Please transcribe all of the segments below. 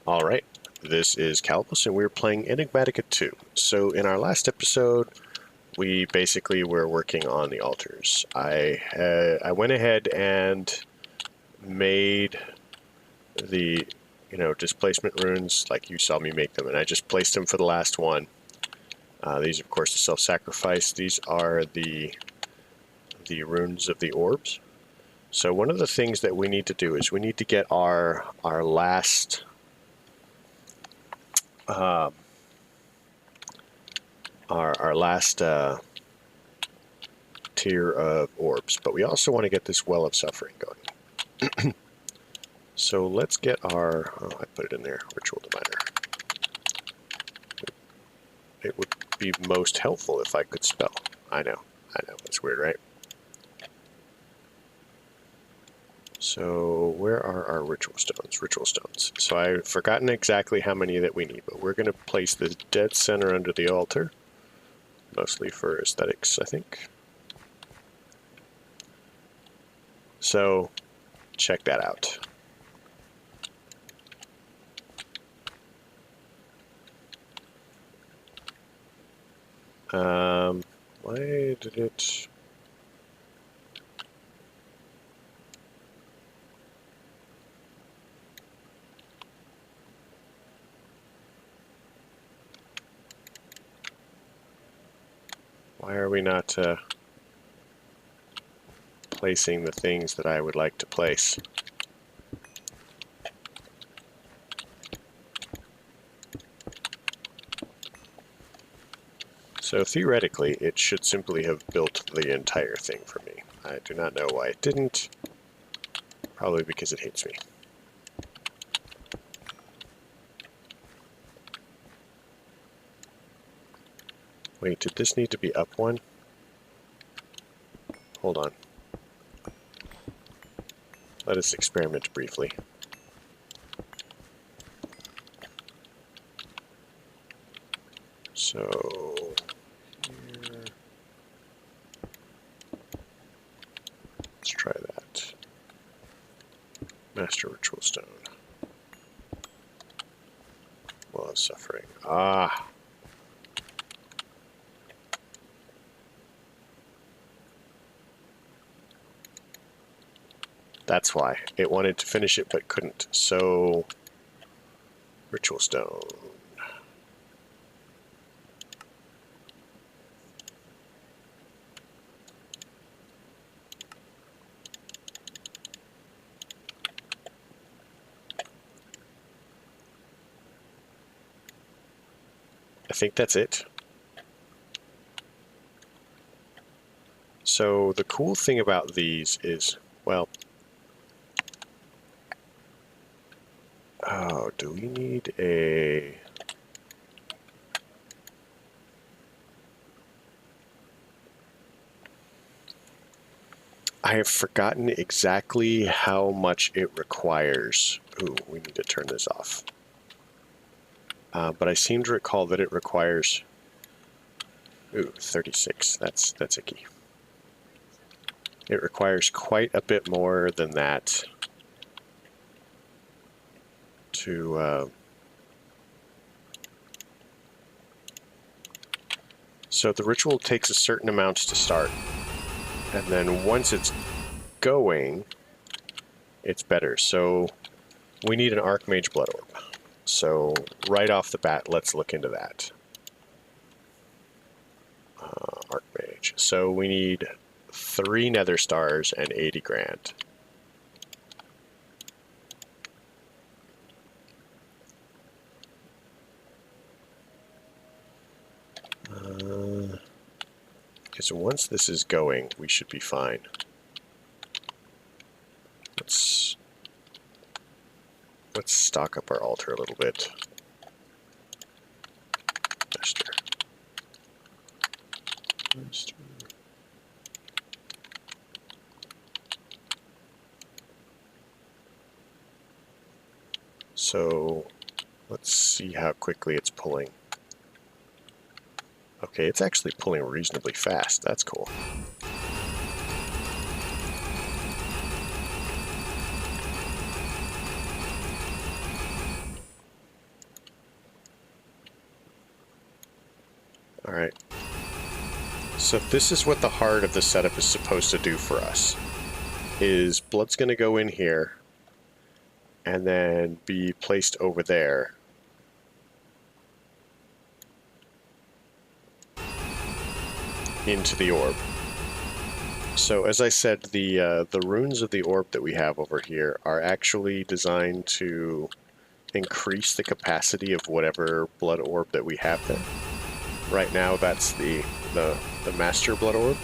All right, this is Calibos, and we're playing Enigmatica 2. So in our last episode, we basically were working on the altars. I went ahead and made the, displacement runes like you saw me make them, and I just placed them for the last one. These, of course, the self-sacrifice. These are the runes of the orbs. So one of the things that we need to do is we need to get our last our last tier of orbs, but we also want to get this well of suffering going. So let's get our, I put it in there, ritual diviner. It would be most helpful if I could spell. I know, it's weird, right? So where are our ritual stones? Ritual stones. So I've forgotten exactly how many that we need, but we're going to place the dead center under the altar, mostly for aesthetics, I think. So check that out. Why did it... Why are we not placing the things that I would like to place? So theoretically, it should simply have built the entire thing for me. I do not know why it didn't. Probably because it hates me. Wait, did this need to be up one? Hold on. Let us experiment briefly. So, here. Let's try that. Master Ritual Stone. Well of Suffering. Ah! That's why. It wanted to finish it but couldn't. So, Ritual Stone. I think that's it. So the cool thing about these is, well, oh, do we need a... I have forgotten exactly how much it requires. Ooh, we need to turn this off. But I seem to recall that it requires, 36. That's a key. It requires quite a bit more than that to. So the ritual takes a certain amount to start, and then once it's going, it's better. So we need an Archmage Blood Orb. So right off the bat, let's look into that. Archmage. So we need 3 Nether Stars and 80 grand. Because once this is going, we should be fine. Let's stock up our altar a little bit. Master. So let's see how quickly it's pulling. Okay, it's actually pulling reasonably fast. That's cool. All right. So this is what the heart of the setup is supposed to do for us. Is blood's going to go in here and then be placed over there. Into the orb. So as I said, the runes of the orb that we have over here are actually designed to increase the capacity of whatever blood orb that we have there. Right now, that's the master blood orb.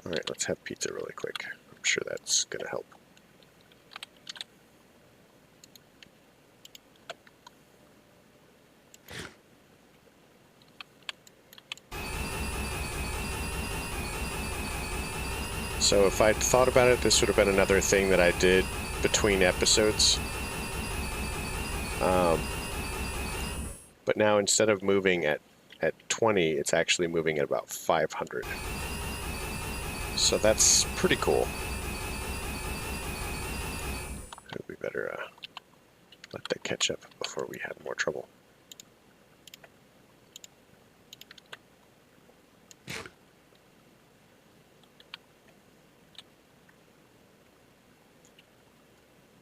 All right, let's have pizza really quick. I'm sure that's going to help. So if I'd thought about it, this would have been another thing that I did between episodes. But now instead of moving at 20, it's actually moving at about 500. So that's pretty cool. We better let that catch up before we have more trouble.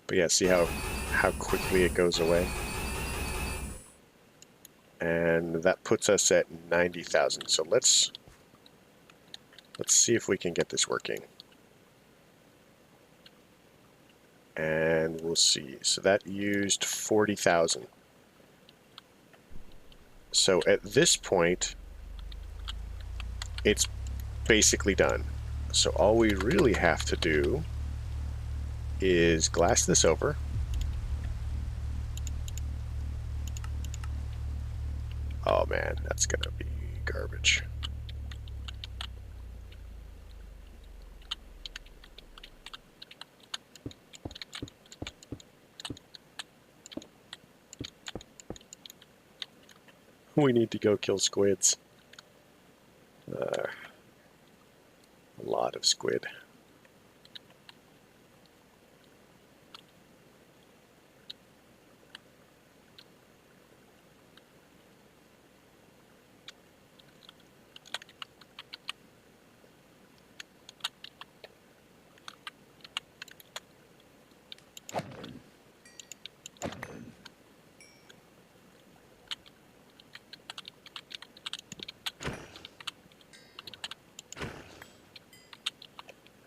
But yeah, see how quickly it goes away? And that puts us at 90,000. So let's see if we can get this working. And we'll see. So that used 40,000. So at this point, it's basically done. So all we really have to do is glass this over. Oh man, that's gonna be garbage. We need to go kill squids. A lot of squid.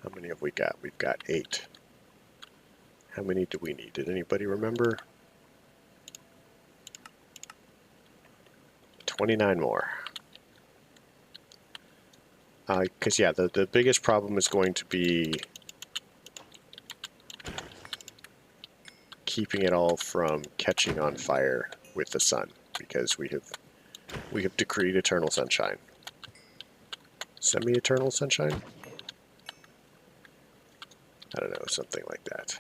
How many have we got? We've got 8. How many do we need? Did anybody remember? 29 more. Because yeah, the biggest problem is going to be keeping it all from catching on fire with the sun, because we have decreed eternal sunshine. Semi-eternal sunshine? I don't know, something like that.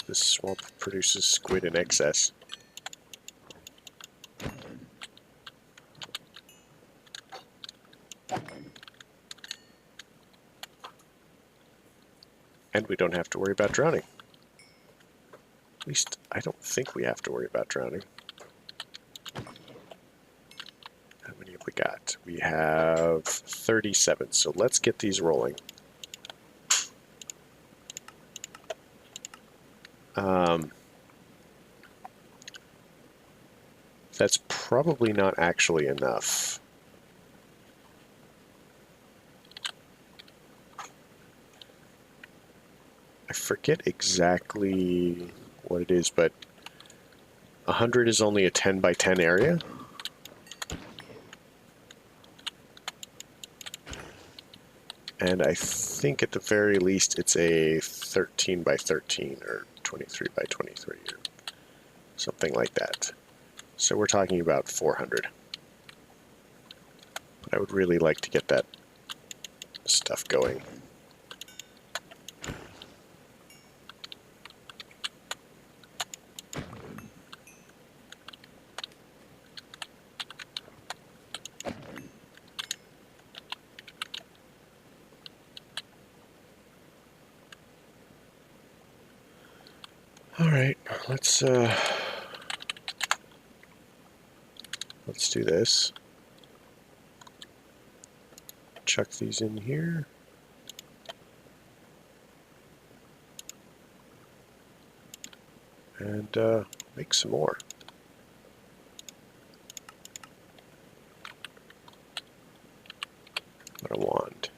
This swamp produces squid in excess. And we don't have to worry about drowning. At least, I don't think we have to worry about drowning. How many have we got? We have 37, so let's get these rolling. That's probably not actually enough. I forget exactly what it is, but 100 is only a 10 by 10 area. And I think at the very least it's a 13 by 13 or 23 by 23 or something like that. So we're talking about 400. But I would really like to get that stuff going. Alright, let's do this. Chuck these in here. And make some more. What I want.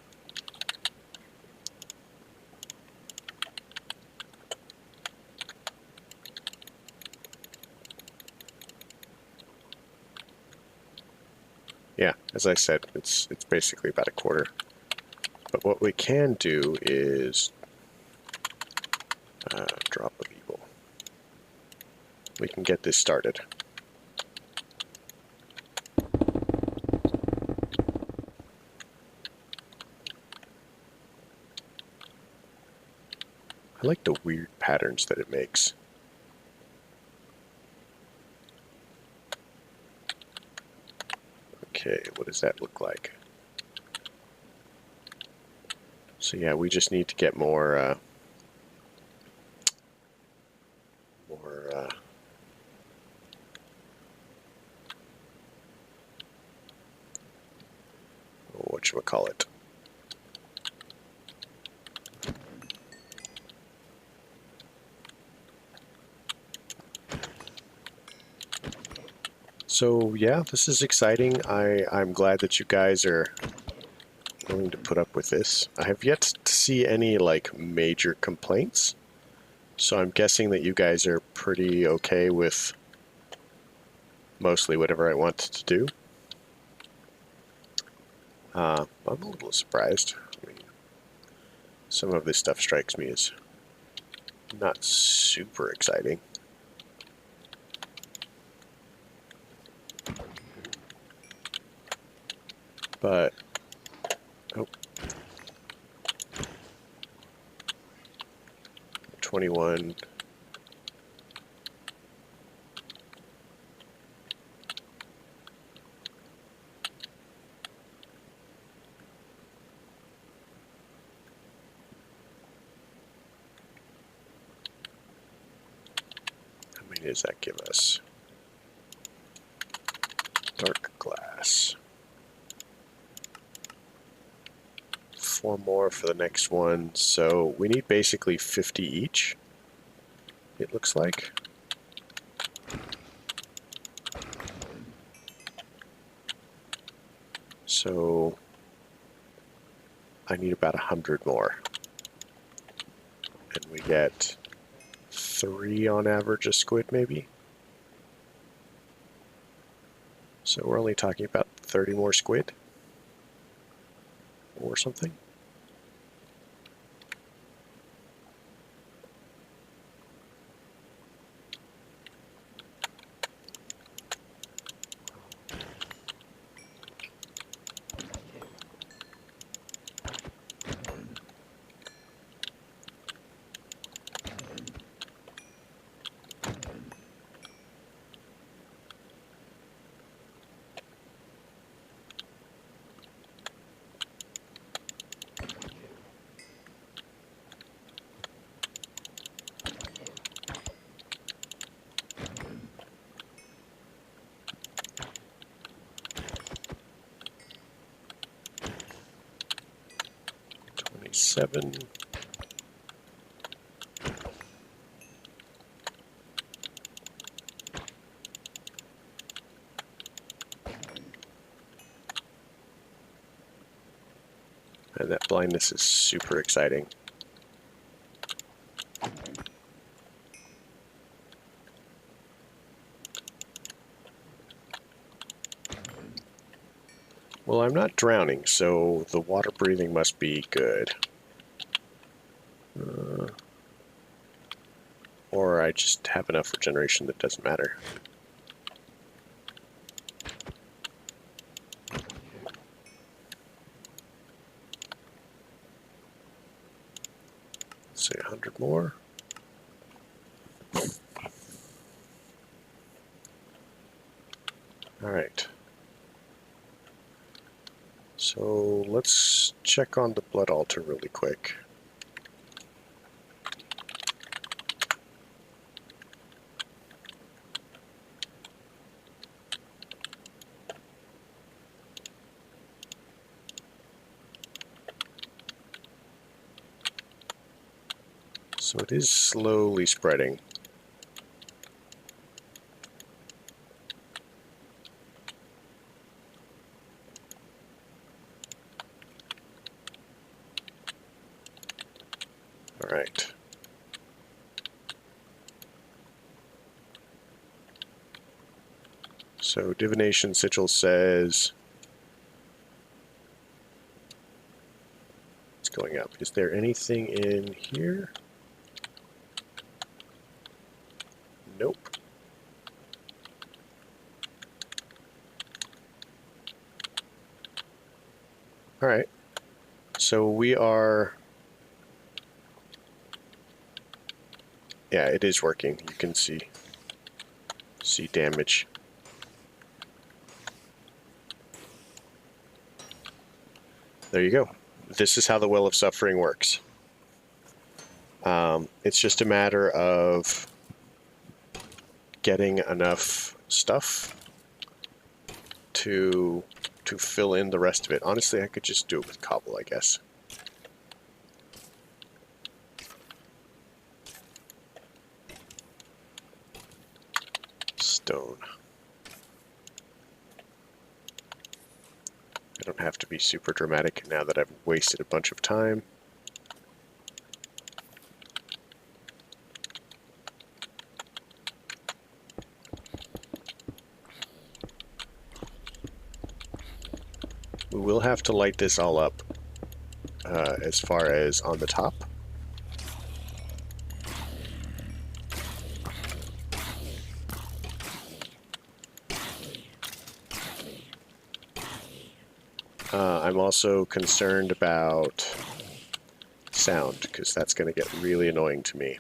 Yeah, as I said, it's basically about a quarter. But what we can do is drop of evil. We can get this started. I like the weird patterns that it makes. Okay, what does that look like? So yeah, we just need to get more whatchamacallit. So yeah, this is exciting. I'm glad that you guys are willing to put up with this. I have yet to see any like major complaints, so I'm guessing that you guys are pretty okay with mostly whatever I want to do. I'm a little surprised. I mean, some of this stuff strikes me as not super exciting. But, oh, 21. How many does that give us? Dark glass. 4 more for the next one, so we need basically 50 each, it looks like. So I need about 100 more. And we get 3 on average a squid, maybe. So we're only talking about 30 more squid or something. Seven. And that blindness is super exciting. Well, I'm not drowning, so the water breathing must be good. Or I just have enough regeneration that doesn't matter. Let's say 100 more. All right. So let's check on the blood altar really quick. So it is slowly spreading. All right. So Divination Sigil says it's going up. Is there anything in here? Nope. All right. So we are... Yeah, it is working. You can see damage. There you go. This is how the Well of Suffering works. It's just a matter of getting enough stuff to fill in the rest of it. Honestly, I could just do it with cobble, I guess. Stone. I don't have to be super dramatic now that I've wasted a bunch of time. We will have to light this all up as far as on the top. I'm also concerned about sound, because that's going to get really annoying to me.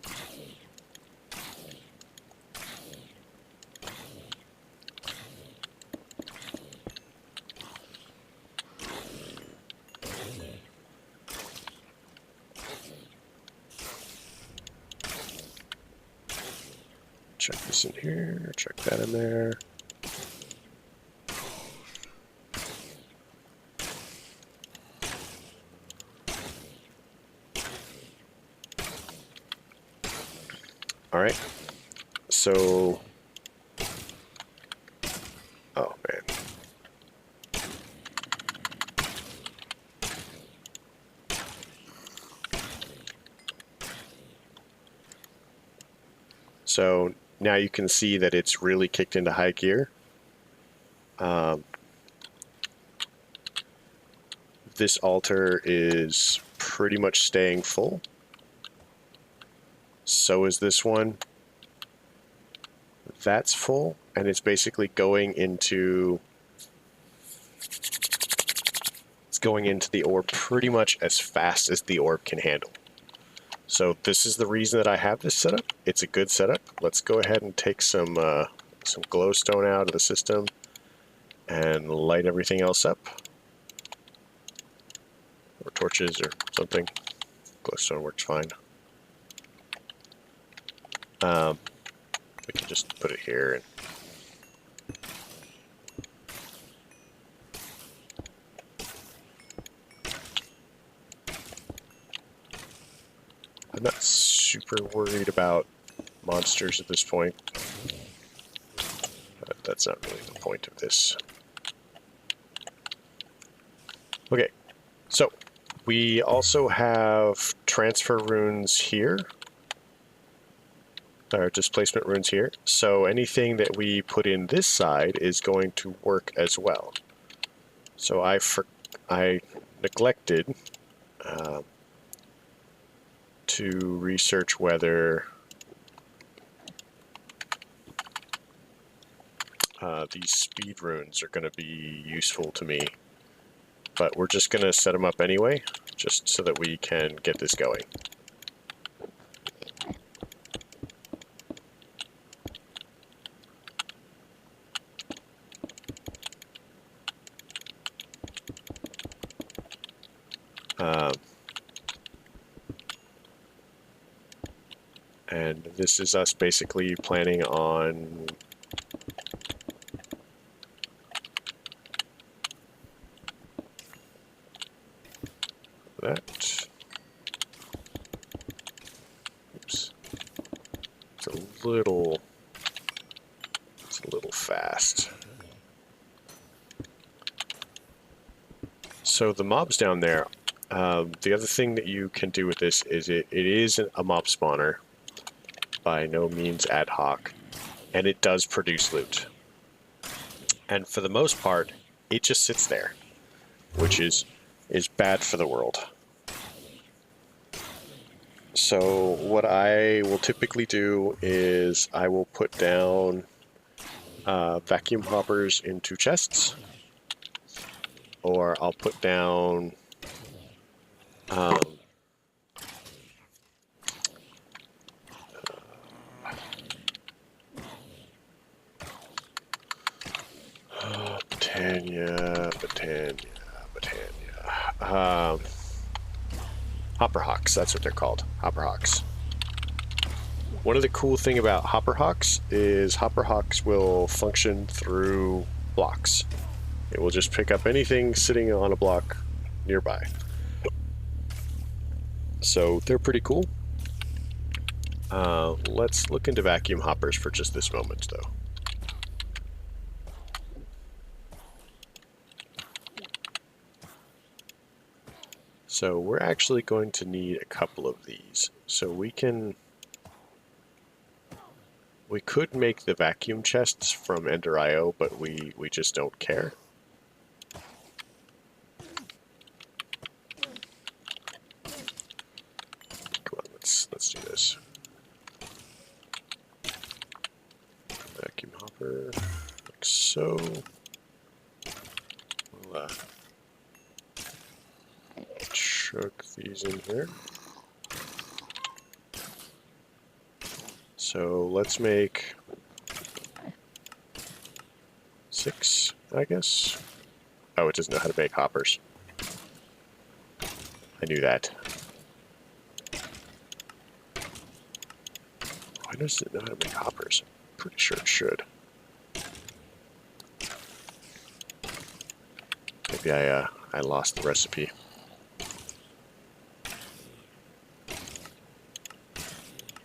Check this in here, check that in there. All right, so, oh man. So now you can see that it's really kicked into high gear. This altar is pretty much staying full. So is this one. That's full, and it's basically going into... It's going into the orb pretty much as fast as the orb can handle. So this is the reason that I have this setup. It's a good setup. Let's go ahead and take some glowstone out of the system and light everything else up. Or torches or something. Glowstone works fine. We can just put it here and I'm not super worried about monsters at this point. But that's not really the point of this. Okay, so we also have transfer runes here. Or displacement runes here. So anything that we put in this side is going to work as well. So I neglected to research whether these speed runes are going to be useful to me. But we're just going to set them up anyway, just so that we can get this going. And this is us basically planning on that. little fast. So the mobs down there, the other thing that you can do with this is it is a mob spawner, by no means ad hoc, and it does produce loot. And for the most part, it just sits there, which is bad for the world. So what I will typically do is I will put down vacuum hoppers into chests, or I'll put down hopper hawks, that's what they're called, hopper hawks. One of the cool thing about hopper hawks is hopper hawks will function through blocks. It will just pick up anything sitting on a block nearby. So they're pretty cool. Let's look into vacuum hoppers for just this moment, though. So we're actually going to need a couple of these. So we could make the vacuum chests from Ender.io, but we just don't care. Come on, let's do this. Vacuum hopper, like so. We'll chuck these in here. So let's make 6, I guess. Oh, it doesn't know how to make hoppers. I knew that. Why does it know how to make hoppers? I'm pretty sure it should. Maybe I lost the recipe.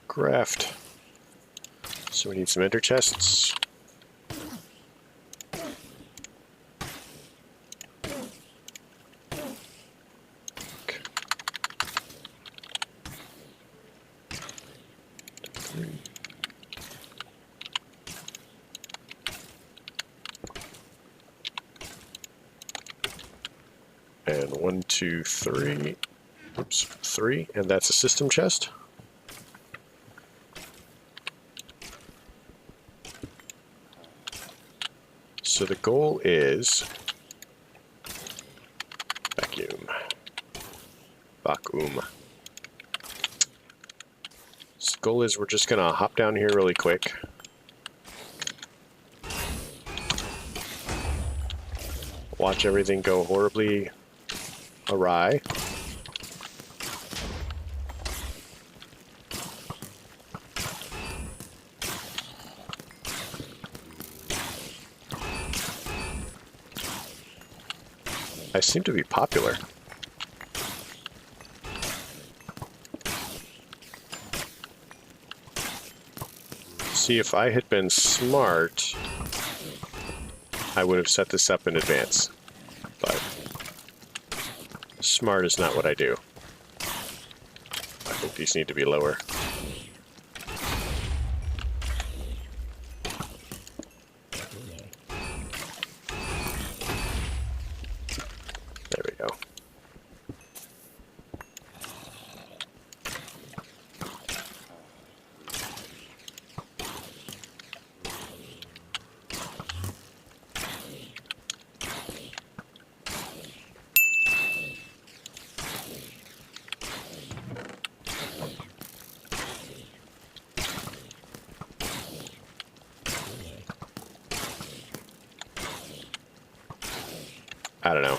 Craft. So we need some ender chests. Okay. 3. And 1, 2, 3. Oops, 3, and that's a system chest. So the goal is vacuum. So the goal is we're just gonna hop down here really quick. Watch everything go horribly awry. I seem to be popular. See, if I had been smart, I would have set this up in advance. But smart is not what I do. I think these need to be lower. There we go. I don't know.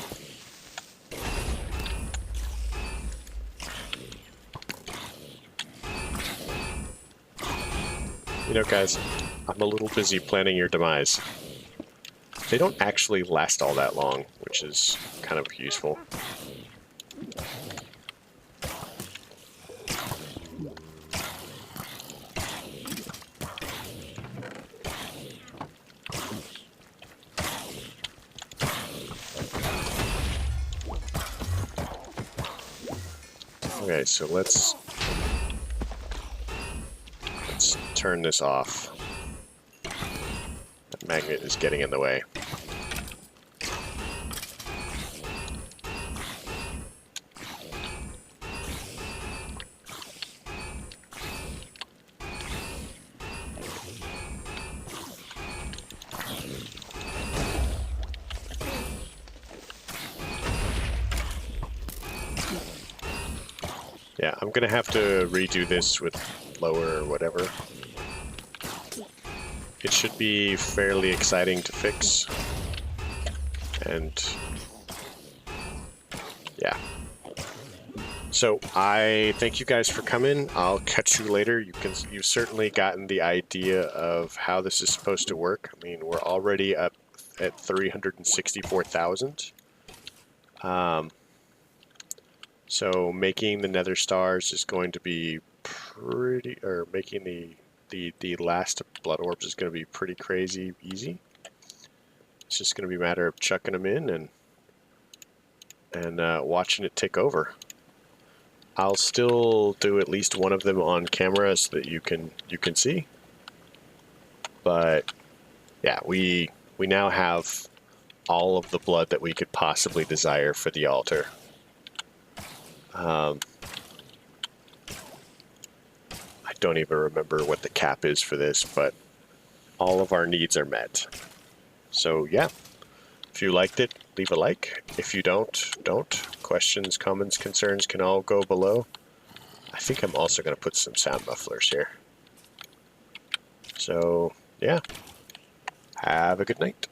You know, guys, I'm a little busy planning your demise. They don't actually last all that long, which is kind of useful. Okay, so let's turn this off. That magnet is getting in the way. Yeah, I'm gonna have to redo this with lower or whatever. It should be fairly exciting to fix. And yeah. So I thank you guys for coming. I'll catch you later. You've certainly gotten the idea of how this is supposed to work. I mean, we're already up at 364,000. So making the nether stars is going to be pretty, or making the last blood orbs is going to be pretty crazy easy. It's just going to be a matter of chucking them in and watching it take over. I'll still do at least one of them on camera so that you can see. But yeah, we now have all of the blood that we could possibly desire for the altar. I don't even remember what the cap is for this, but all of our needs are met. So yeah, if you liked it, leave a like. If you don't. Questions, comments, concerns can all go below. I think I'm also going to put some sound mufflers here. So yeah, have a good night.